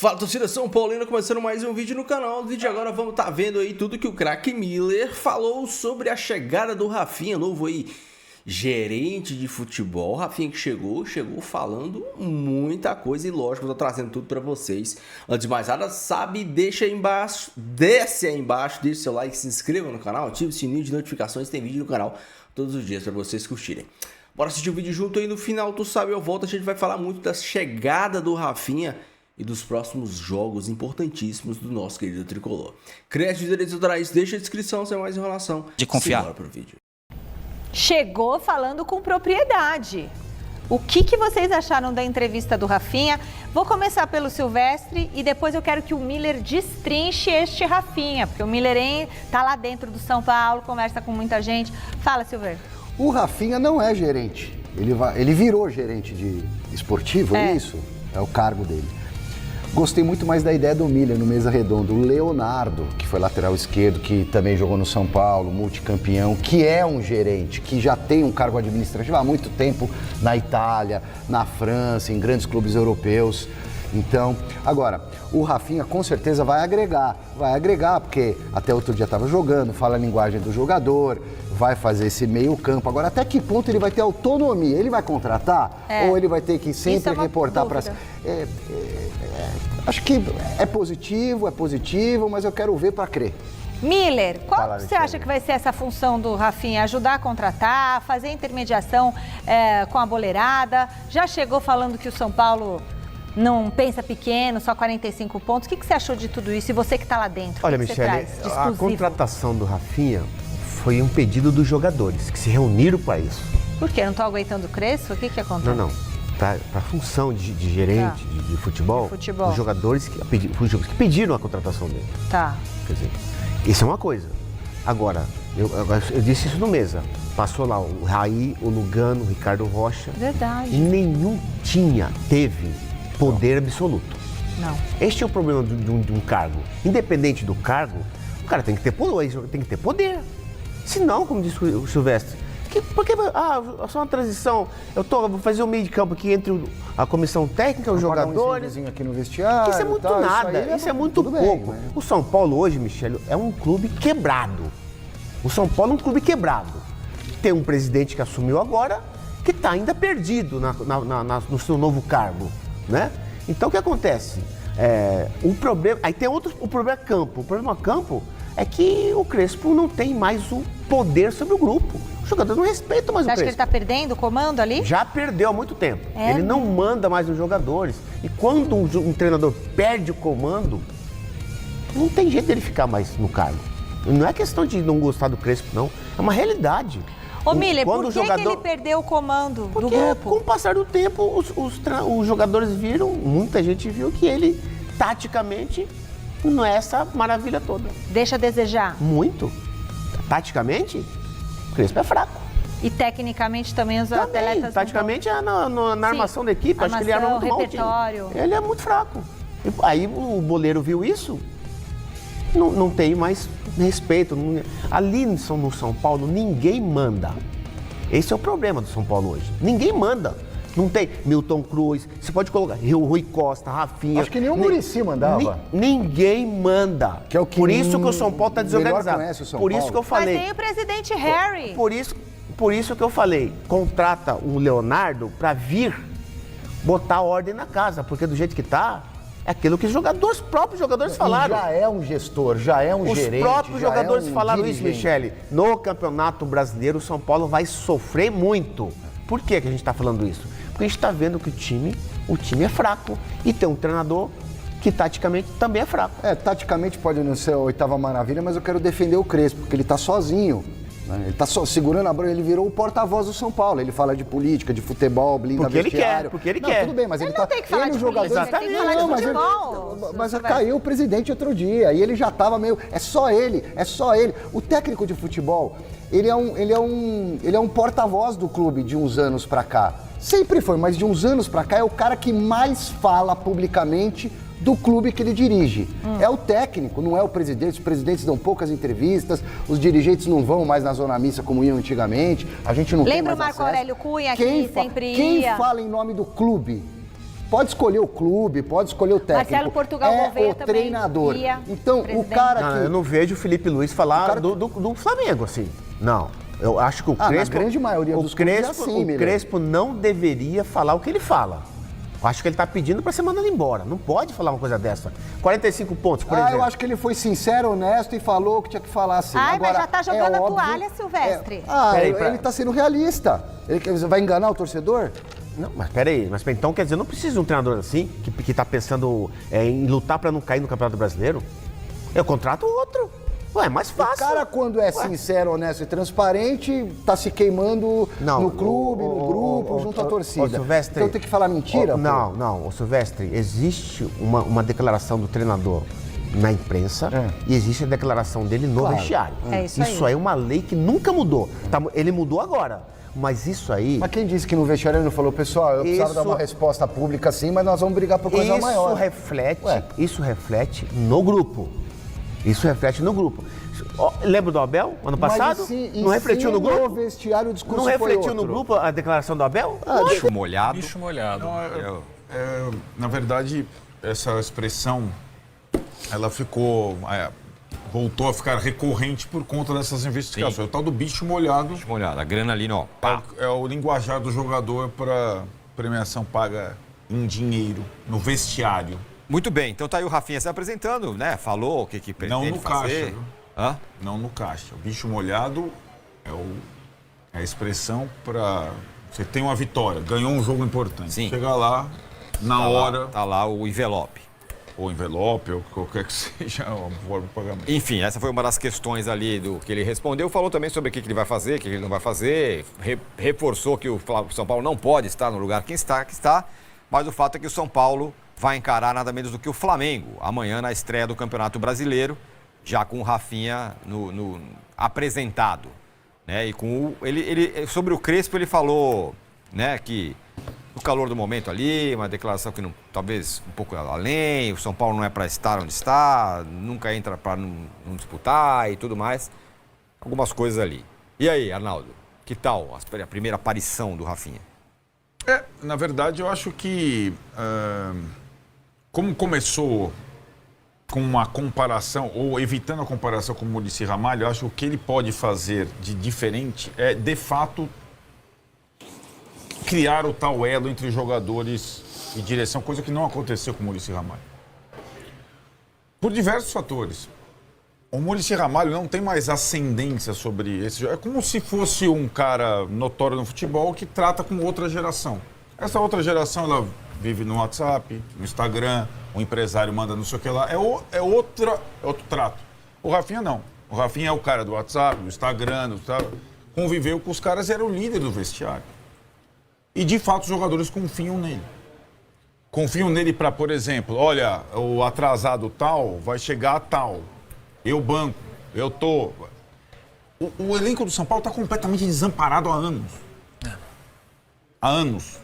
Fala, torcida São Paulina, começando mais um vídeo no canal. No vídeo de agora vamos estar vendo aí tudo que o craque Miller falou sobre a chegada do Rafinha, novo aí gerente de futebol. Rafinha que chegou falando muita coisa e lógico, eu tô trazendo tudo pra vocês. Antes de mais nada, sabe, deixa aí embaixo, desce aí embaixo, deixa seu like, se inscreva no canal, ative o sininho de notificações, tem vídeo no canal todos os dias pra vocês curtirem. Bora assistir o vídeo junto aí, no final, tu sabe, eu volto, a gente vai falar muito da chegada do Rafinha e dos próximos jogos importantíssimos do nosso querido tricolor. Créditos e direitos autorais, deixa a descrição, sem mais enrolação. De confiar. Bora pro vídeo. Chegou falando com propriedade. O que vocês acharam da entrevista do Rafinha? Vou começar pelo Silvestre e depois eu quero que o Miller destrinche este Rafinha, porque o Miller tá lá dentro do São Paulo, conversa com muita gente. Fala, Silvestre. O Rafinha não é gerente. Ele virou gerente de esportivo, é isso? É o cargo dele. Gostei muito mais da ideia do Miller no Mesa Redonda. O Leonardo, que foi lateral esquerdo, que também jogou no São Paulo, multicampeão, que é um gerente, que já tem um cargo administrativo há muito tempo na Itália, na França, em grandes clubes europeus. Então, agora, o Rafinha com certeza vai agregar, porque até outro dia estava jogando, fala a linguagem do jogador, vai fazer esse meio campo. Agora, até que ponto ele vai ter autonomia? Ele vai contratar? Ou ele vai ter que sempre reportar para... Acho que é positivo, mas eu quero ver para crer. Miller, qual você acha que vai ser essa função do Rafinha? Ajudar a contratar, fazer intermediação com a boleirada? Já chegou falando que o São Paulo não pensa pequeno, só 45 pontos. O que você achou de tudo isso? E você que está lá dentro? Olha, Michele, a contratação do Rafinha foi um pedido dos jogadores, que se reuniram para isso. Por quê? Não estão aguentando o Crespo? O que acontece? Não. Para a função de gerente de futebol, os jogadores que pediram a contratação dele. Tá. Quer dizer, isso é uma coisa. Agora, eu disse isso no Mesa. Passou lá o Raí, o Lugano, o Ricardo Rocha. Verdade. E nenhum teve poder absoluto. Não. Este é o problema de um cargo. Independente do cargo, o cara tem que ter poder. Senão, como disse o Silvestre, porque só uma transição, vou fazer o meio de campo aqui entre a comissão técnica, os jogadores. Aqui no vestiário, isso é muito nada, isso é muito pouco. Bem, o São Paulo hoje, Michele, é um clube quebrado. O São Paulo é um clube quebrado. Tem um presidente que assumiu agora, que está ainda perdido no seu novo cargo, né? Então o que acontece? O problema, aí tem o problema campo. O problema campo é que o Crespo não tem mais o poder sobre o grupo. Os jogadores não respeitam mais o Crespo. Você acha que ele está perdendo o comando ali? Já perdeu há muito tempo. Ele não manda mais nos jogadores. E quando um treinador perde o comando, não tem jeito dele ficar mais no cargo. Não é questão de não gostar do Crespo, não. É uma realidade. Ô, Miller, por que ele perdeu o comando do grupo? Com o passar do tempo, os jogadores viram, muita gente viu que ele, taticamente, não é essa maravilha toda. Deixa a desejar? Muito. Taticamente, o Crespo é fraco. E tecnicamente também os atletas... Taticamente, na armação da equipe, acho que ele arma muito repertório. Mal. Ele é muito fraco. E aí o boleiro viu isso, não tem mais respeito. Ali no São Paulo, ninguém manda. Esse é o problema do São Paulo hoje. Ninguém manda. Não tem Milton Cruz, você pode colocar Rui Costa, Rafinha. Acho que nem o Muricy mandava. Ninguém manda. Que é o que por isso que o São Paulo está desorganizado. Conhece o São por Paulo. Isso que eu falei. Mas tem o presidente Harry. Por isso que eu falei, contrata o Leonardo para vir botar ordem na casa, porque do jeito que tá, é aquilo que os próprios jogadores falaram. Já é um gestor, já é um gerente. Os próprios jogadores falaram isso, Michele. No Campeonato Brasileiro, o São Paulo vai sofrer muito. Por que a gente está falando isso? Porque a gente está vendo que o time é fraco e tem um treinador que taticamente também é fraco. Taticamente pode não ser a oitava maravilha, mas eu quero defender o Crespo, porque ele está sozinho. Né? Ele está segurando a bola, ele virou o porta-voz do São Paulo. Ele fala de política, de futebol, blinda vestiário. Porque ele quer. Tudo bem, mas ele não tem que falar de política, tem que falar de futebol. Mas caiu o presidente outro dia e ele já estava meio... É só ele. O técnico de futebol, ele é um porta-voz do clube de uns anos para cá. Sempre foi, mas de uns anos para cá é o cara que mais fala publicamente do clube que ele dirige. É o técnico, não é o presidente. Os presidentes dão poucas entrevistas, os dirigentes não vão mais na zona mista como iam antigamente. A gente não Lembra o Marco Aurélio Cunha que sempre ia? Quem fala em nome do clube pode escolher o clube, pode escolher o técnico. Marcelo Portugal Gouveia o também treinador. ia, Então, o presidente. cara Não, que... eu não vejo o Felipe Luiz falar do Flamengo, assim. Não. Eu acho que o Crespo... na grande maioria dos clubes é assim, o Miller. Crespo não deveria falar o que ele fala. Eu acho que ele tá pedindo para ser mandado embora. Não pode falar uma coisa dessa. 45 pontos, por exemplo. eu acho que ele foi sincero, honesto e falou o que tinha que falar assim. Ai, Agora, mas já tá jogando a óbvio- toalha, Silvestre. Ele tá sendo realista. Ele vai enganar o torcedor? Não, mas peraí. Mas então quer dizer, não precisa de um treinador assim, que tá pensando em lutar para não cair no Campeonato Brasileiro? Eu contrato outro. Ué, é mais fácil. O cara, quando é sincero, honesto e transparente, tá se queimando no clube, no grupo, junto à torcida. Silvestre, então tem que falar mentira? Não, Silvestre, existe uma declaração do treinador na imprensa e existe a declaração dele no vestiário. É isso aí. Isso aí é uma lei que nunca mudou. Ele mudou agora. Mas isso aí... Mas quem disse que no vestiário ele não falou, pessoal, eu precisava dar uma resposta pública sim, mas nós vamos brigar por coisa maior. Isso reflete no grupo. Isso reflete no grupo. Lembra do Abel, ano passado? Não refletiu no grupo? No vestiário o discurso Não refletiu foi outro. no grupo a declaração do Abel? Bicho molhado. Bicho molhado. Na verdade, essa expressão, ela voltou a ficar recorrente por conta dessas investigações. Sim. O tal do bicho molhado Bicho molhado. A grana ali, ó. Pá. é o linguajar do jogador para premiação paga em dinheiro, no vestiário. Muito bem, então tá aí o Rafinha se apresentando, né? Falou o que pretende Não no fazer. caixa, viu? Hã? Não no caixa. O bicho molhado é a expressão para... Você tem uma vitória, ganhou um jogo importante. Sim. Chega lá, na hora... Tá lá o envelope. Ou envelope, ou qualquer que seja a forma de pagamento. Enfim, essa foi uma das questões ali do que ele respondeu. Falou também sobre o que ele vai fazer, o que ele não vai fazer. Reforçou que o São Paulo não pode estar no lugar que está. Mas o fato é que o São Paulo vai encarar nada menos do que o Flamengo amanhã na estreia do Campeonato Brasileiro, já com o Rafinha apresentado, né? E com sobre o Crespo ele falou, né, que no calor do momento ali, uma declaração que talvez um pouco além, o São Paulo não é para estar onde está, nunca entra para não disputar e tudo mais, algumas coisas ali. E aí, Arnaldo, que tal a primeira aparição do Rafinha? Na verdade, eu acho que, como começou com uma comparação, ou evitando a comparação com o Muricy Ramalho, eu acho que o que ele pode fazer de diferente é, de fato, criar o tal elo entre jogadores e direção, coisa que não aconteceu com o Muricy Ramalho. Por diversos fatores. O Muricy Ramalho não tem mais ascendência sobre esse jogo. É como se fosse um cara notório no futebol que trata com outra geração. Essa outra geração, ela vive no WhatsApp, no Instagram, o empresário manda não sei o que lá. É outro trato. O Rafinha não. O Rafinha é o cara do WhatsApp, do Instagram, conviveu com os caras, era o líder do vestiário. E, de fato, os jogadores confiam nele. Confiam nele para, por exemplo, olha, o atrasado tal vai chegar a tal. Eu banco, eu tô... O elenco do São Paulo está completamente desamparado há anos. Há anos.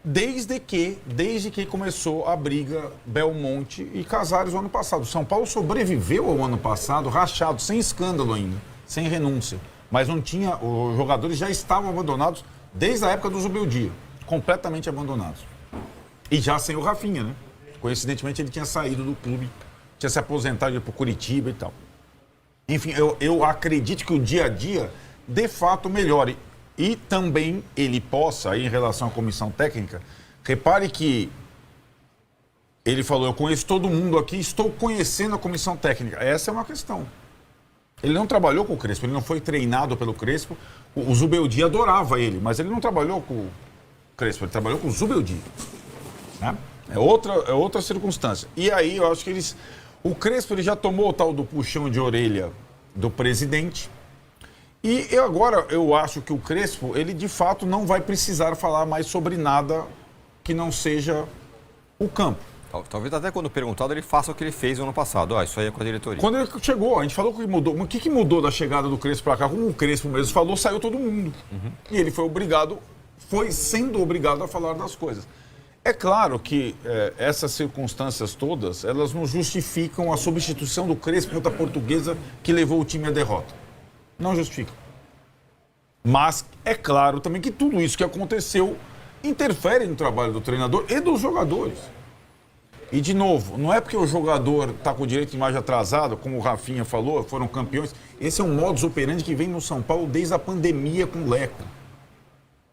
Desde que começou a briga Belmonte e Casares no ano passado. O São Paulo sobreviveu ao ano passado rachado, sem escândalo ainda, sem renúncia. Mas não tinha... Os jogadores já estavam abandonados desde a época do Zubeldia. Completamente abandonados. E já sem o Rafinha, né? Coincidentemente, ele tinha saído do clube, tinha se aposentado, ido para o Curitiba e tal. Enfim, eu acredito que o dia a dia, de fato, melhore. E também ele possa, aí, em relação à comissão técnica, repare que ele falou, eu conheço todo mundo aqui, estou conhecendo a comissão técnica. Essa é uma questão. Ele não trabalhou com o Crespo, ele não foi treinado pelo Crespo. O Zubeldia adorava ele, mas ele não trabalhou com o Crespo, ele trabalhou com o Zubeldia. Né? É outra circunstância. E aí eu acho que o Crespo ele já tomou o tal do puxão de orelha do presidente. E agora eu acho que o Crespo, ele de fato não vai precisar falar mais sobre nada que não seja o campo. Talvez até quando perguntado ele faça o que ele fez no ano passado. Isso aí é com a diretoria. Quando ele chegou, a gente falou que mudou. Mas o que mudou da chegada do Crespo para cá? Como o Crespo mesmo falou, saiu todo mundo. Uhum. E ele foi sendo obrigado a falar das coisas. É claro que essas circunstâncias todas, elas não justificam a substituição do Crespo contra a Portuguesa que levou o time à derrota. Não justificam. Mas é claro também que tudo isso que aconteceu interferem no trabalho do treinador e dos jogadores. E, de novo, não é porque o jogador está com o direito de imagem atrasado, como o Rafinha falou, foram campeões. Esse é um modus operandi que vem no São Paulo desde a pandemia com o Leco.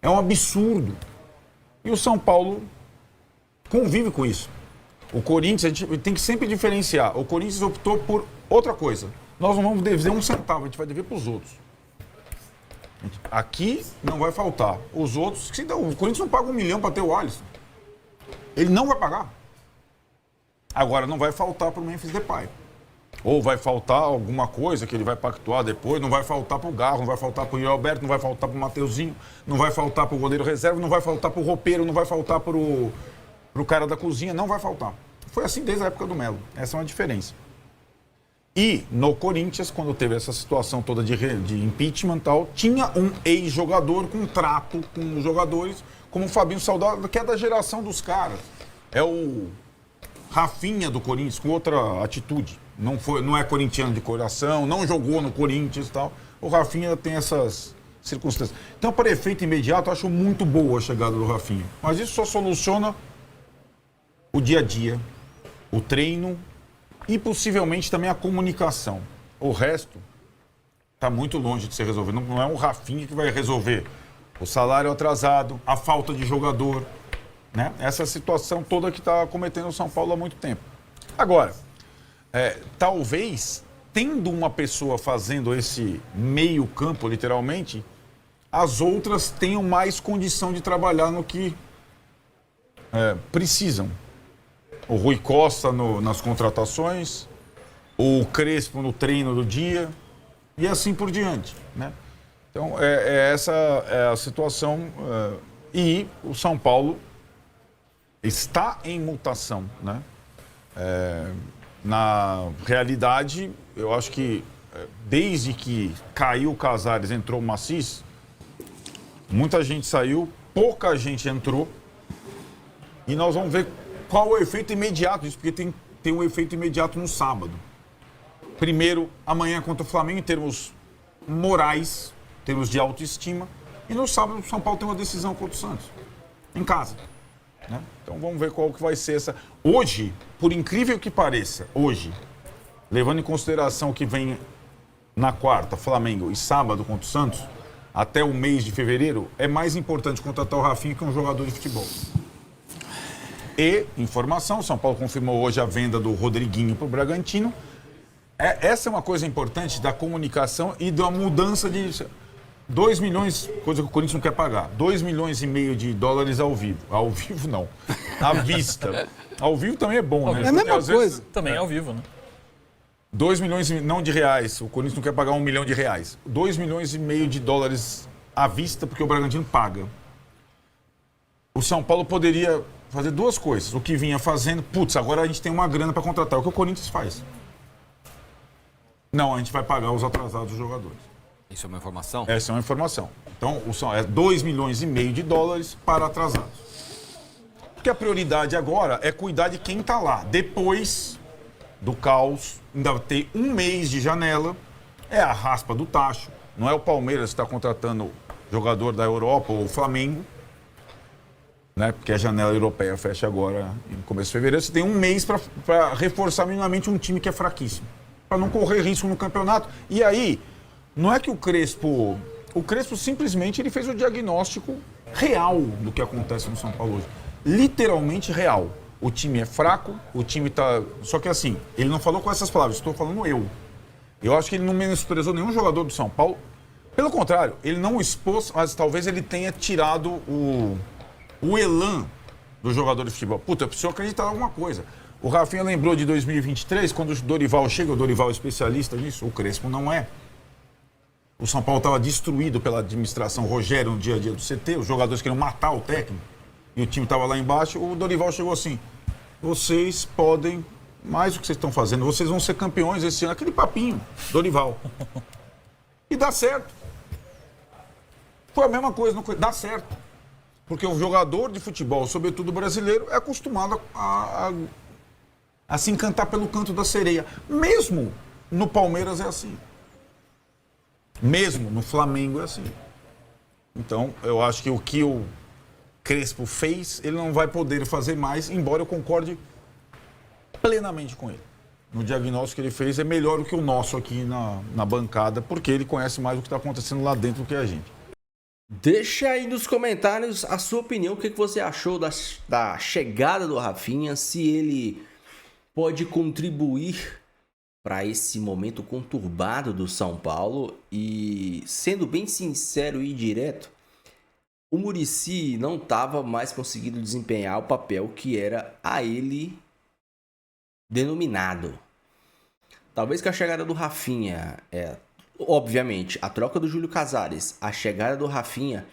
É um absurdo. E o São Paulo convive com isso. O Corinthians, a gente tem que sempre diferenciar. O Corinthians optou por outra coisa. Nós não vamos dever 1 centavo, a gente vai dever para os outros. Aqui não vai faltar. Os outros, o Corinthians não paga 1 milhão para ter o Alisson. Ele não vai pagar. Agora, não vai faltar para o Memphis Depay. Ou vai faltar alguma coisa que ele vai pactuar depois, não vai faltar para o Garro, não vai faltar para o Alberto, não vai faltar para o Mateuzinho, não vai faltar para o goleiro reserva, não vai faltar para o roupeiro, não vai faltar para o cara da cozinha, não vai faltar. Foi assim desde a época do Melo. Essa é uma diferença. E no Corinthians, quando teve essa situação toda de impeachment e tal, tinha um ex-jogador com trato com os jogadores, como o Fabinho Saudável, que é da geração dos caras. É o Rafinha do Corinthians, com outra atitude. Não é corintiano de coração, não jogou no Corinthians e tal. O Rafinha tem essas circunstâncias. Então, para efeito imediato, eu acho muito boa a chegada do Rafinha. Mas isso só soluciona o dia a dia, o treino e possivelmente também a comunicação. O resto está muito longe de ser resolvido. Não é o Rafinha que vai resolver o salário atrasado, a falta de jogador, né? Essa situação toda que está cometendo o São Paulo há muito tempo. Agora, talvez, tendo uma pessoa fazendo esse meio campo, literalmente, as outras tenham mais condição de trabalhar no que precisam. O Rui Costa nas contratações, o Crespo no treino do dia e assim por diante, né? Então, essa é a situação. E o São Paulo está em mutação, né? Na realidade, eu acho que desde que caiu o Casares, entrou o Macis, muita gente saiu, pouca gente entrou. E nós vamos ver qual o efeito imediato disso, porque tem um efeito imediato no sábado. Primeiro, amanhã contra o Flamengo, em termos morais, em termos de autoestima. E no sábado, o São Paulo tem uma decisão contra o Santos, em casa, né? Então vamos ver qual que vai ser essa. Hoje, por incrível que pareça, hoje, levando em consideração que vem na quarta, Flamengo, e sábado contra o Santos, até o mês de fevereiro, é mais importante contratar o Rafinha que um jogador de futebol. E, informação, o São Paulo confirmou hoje a venda do Rodriguinho para o Bragantino. Essa é uma coisa importante da comunicação e da mudança de 2 milhões, coisa que o Corinthians não quer pagar, 2,5 milhões de dólares ao vivo. Ao vivo não, à vista. Ao vivo também é bom, né? É a mesma Às coisa. vezes, Também ao vivo, né? 2 milhões, não de reais, o Corinthians não quer pagar 1 milhão de reais. 2,5 milhões de dólares à vista, porque o Bragantino paga. O São Paulo poderia fazer duas coisas. O que vinha fazendo, agora a gente tem uma grana para contratar. O que o Corinthians faz? Não, a gente vai pagar os atrasados dos jogadores. Isso é uma informação? Essa é uma informação. Então, é 2,5 milhões de dólares para atrasados. Porque a prioridade agora é cuidar de quem está lá. Depois do caos, ainda tem 1 mês de janela, é a raspa do tacho. Não é o Palmeiras que está contratando jogador da Europa ou o Flamengo, né? Porque a janela europeia fecha agora em começo de fevereiro. Você tem 1 mês para reforçar minimamente um time que é fraquíssimo, para não correr risco no campeonato. E aí, não é que o Crespo simplesmente ele fez o diagnóstico real do que acontece no São Paulo hoje. Literalmente real. O time é fraco, o time tá... Só que assim, ele não falou com essas palavras, estou falando eu. Eu acho que ele não menosprezou nenhum jogador do São Paulo. Pelo contrário, ele não expôs, mas talvez ele tenha tirado o elan do jogador de futebol. Eu preciso acreditar em alguma coisa. O Rafinha lembrou de 2023, quando o Dorival chega, o Dorival é especialista nisso, o Crespo não é. O São Paulo estava destruído pela administração Rogério no dia a dia do CT, os jogadores queriam matar o técnico, e o time estava lá embaixo. O Dorival chegou assim: vocês podem, mais do que vocês estão fazendo, vocês vão ser campeões esse ano. Aquele papinho, Dorival. E dá certo. Foi a mesma coisa, dá certo. Porque o jogador de futebol, sobretudo brasileiro, é acostumado a se encantar pelo canto da sereia. Mesmo no Palmeiras é assim. Mesmo no Flamengo é assim. Então, eu acho que o que Crespo fez, ele não vai poder fazer mais, embora eu concorde plenamente com ele. No diagnóstico que ele fez é melhor do que o nosso aqui na bancada, porque ele conhece mais o que está acontecendo lá dentro do que a gente. Deixa aí nos comentários a sua opinião, o que você achou da chegada do Rafinha, se ele pode contribuir para esse momento conturbado do São Paulo. E sendo bem sincero e direto, o Muricy não estava mais conseguindo desempenhar o papel que era a ele denominado. Talvez com a chegada do Rafinha, obviamente, a troca do Júlio Casares, a chegada do Rafinha,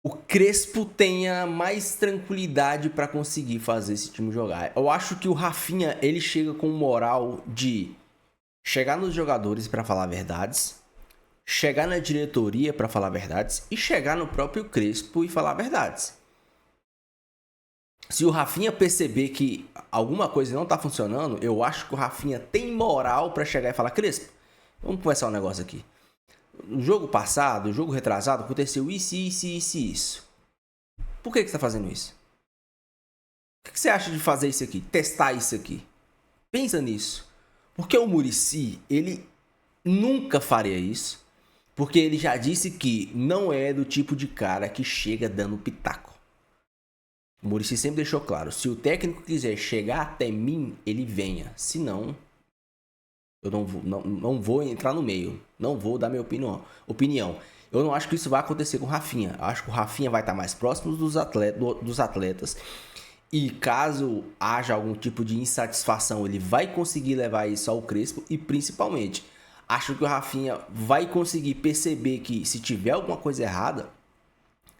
o Crespo tenha mais tranquilidade para conseguir fazer esse time jogar. Eu acho que o Rafinha, ele chega com moral de chegar nos jogadores para falar verdades, chegar na diretoria para falar verdades e chegar no próprio Crespo e falar verdades. Se o Rafinha perceber que alguma coisa não tá funcionando, eu acho que o Rafinha tem moral para chegar e falar: Crespo, vamos conversar um negócio aqui. No jogo passado, no jogo retrasado, aconteceu isso. Por que você tá fazendo isso? O que você acha de fazer isso aqui? Testar isso aqui? Pensa nisso. Porque o Muricy, ele nunca faria isso. Porque ele já disse que não é do tipo de cara que chega dando pitaco. O Muricy sempre deixou claro: se o técnico quiser chegar até mim, ele venha. Se não, eu não vou entrar no meio. Não vou dar minha opinião. Eu não acho que isso vai acontecer com o Rafinha. Eu acho que o Rafinha vai estar mais próximo dos atletas. E caso haja algum tipo de insatisfação, ele vai conseguir levar isso ao Crespo. E principalmente, acho que o Rafinha vai conseguir perceber que se tiver alguma coisa errada,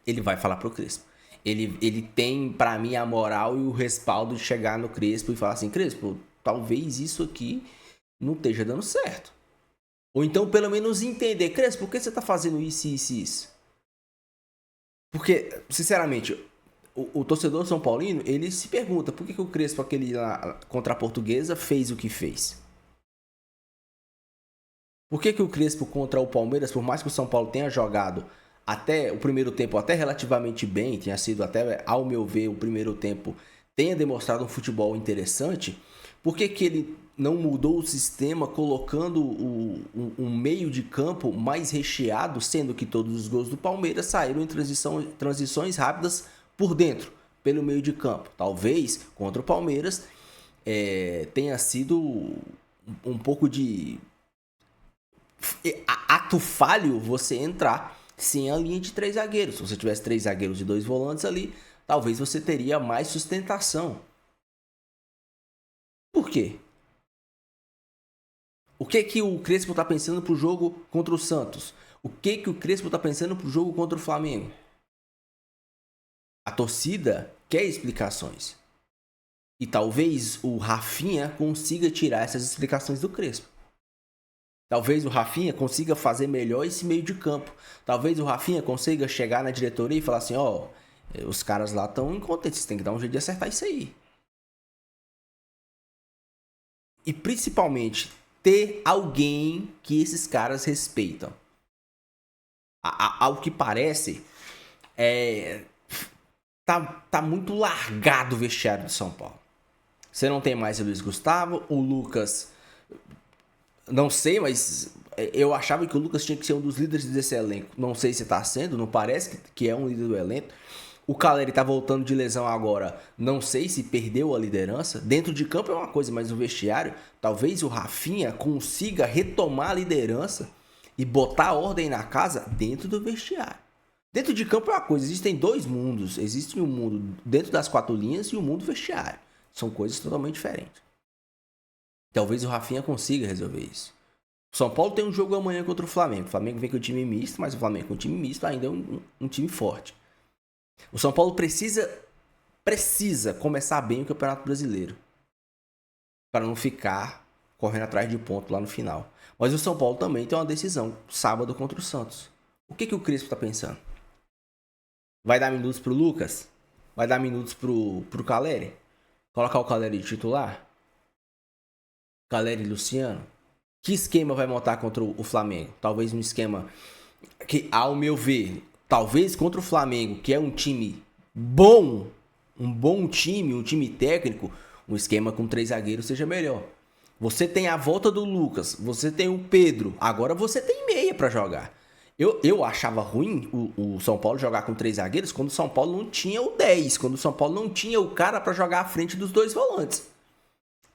ele vai falar pro Crespo. Ele tem, pra mim, a moral e o respaldo de chegar no Crespo e falar assim: Crespo, talvez isso aqui não esteja dando certo. Ou então, pelo menos, entender: Crespo, por que você tá fazendo isso? Porque, sinceramente, o torcedor São Paulino, ele se pergunta por que o Crespo, aquele lá contra a Portuguesa, fez o que fez. Por que o Crespo contra o Palmeiras, por mais que o São Paulo tenha jogado até o primeiro tempo até relativamente bem, tenha sido até, ao meu ver, o primeiro tempo tenha demonstrado um futebol interessante, por que ele não mudou o sistema colocando um meio de campo mais recheado, sendo que todos os gols do Palmeiras saíram em transições rápidas por dentro, pelo meio de campo? Talvez, contra o Palmeiras, tenha sido um pouco de ato falho você entrar sem a linha de 3 zagueiros. Se você tivesse 3 zagueiros e 2 volantes ali, talvez você teria mais sustentação. Por quê? O que o Crespo está pensando pro jogo contra o Santos? O que o Crespo está pensando pro jogo contra o Flamengo? A torcida quer explicações. E talvez o Rafinha consiga tirar essas explicações do Crespo. Talvez o Rafinha consiga fazer melhor esse meio de campo. Talvez o Rafinha consiga chegar na diretoria e falar assim: os caras lá estão incontentes, tem que dar um jeito de acertar isso aí. E principalmente, ter alguém que esses caras respeitam. Ao que parece, tá muito largado o vestiário do São Paulo. Você não tem mais o Luiz Gustavo, o Lucas... Não sei, mas eu achava que o Lucas tinha que ser um dos líderes desse elenco. Não sei se está sendo, não parece que é um líder do elenco. O Caleri está voltando de lesão agora. Não sei se perdeu a liderança. Dentro de campo é uma coisa, mas no vestiário, talvez o Rafinha consiga retomar a liderança e botar ordem na casa dentro do vestiário. Dentro de campo é uma coisa, existem 2 mundos. Existe um mundo dentro das 4 linhas e um mundo vestiário. São coisas totalmente diferentes. Talvez o Rafinha consiga resolver isso. O São Paulo tem um jogo amanhã contra o Flamengo. O Flamengo vem com o time misto, mas o Flamengo com o time misto ainda é um time forte. O São Paulo precisa começar bem o Campeonato Brasileiro, para não ficar correndo atrás de ponto lá no final. Mas o São Paulo também tem uma decisão, sábado contra o Santos. O que o Crespo está pensando? Vai dar minutos pro Lucas? Vai dar minutos pro Caleri? Colocar o Caleri de titular? Caleri e Luciano? Que esquema vai montar contra o Flamengo? Talvez um esquema que, ao meu ver, Talvez contra o Flamengo, que é um time bom, um bom time, um time técnico, um esquema com 3 zagueiros seja melhor. Você tem a volta do Lucas, você tem o Pedro, agora você tem meia pra jogar. Eu achava ruim o São Paulo jogar com 3 zagueiros quando o São Paulo não tinha o 10, quando o São Paulo não tinha o cara pra jogar à frente dos 2 volantes.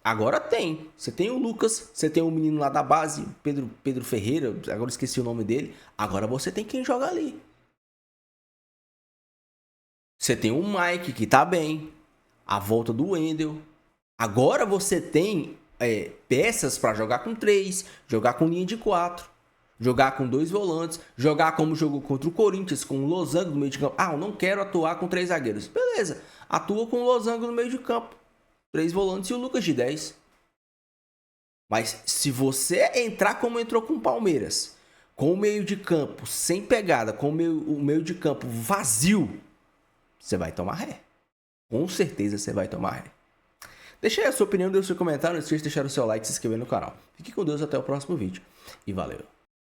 Agora tem. Você tem o Lucas, você tem o menino lá da base, Pedro Ferreira, agora esqueci o nome dele. Agora você tem quem joga ali. Você tem o Mike, que tá bem. A volta do Wendel. Agora você tem peças pra jogar com 3, jogar com linha de 4, jogar com 2 volantes, jogar como jogou contra o Corinthians, com o Losango no meio de campo. Eu não quero atuar com 3 zagueiros. Beleza, atua com o Losango no meio de campo. 3 volantes e o Lucas de 10. Mas se você entrar como entrou com o Palmeiras, com o meio de campo sem pegada, com o meio de campo vazio, você vai tomar ré. Com certeza você vai tomar ré. Deixa aí a sua opinião, deixa o seu comentário, não esqueça de deixar o seu like e se inscrever no canal. Fique com Deus, até o próximo vídeo. E valeu!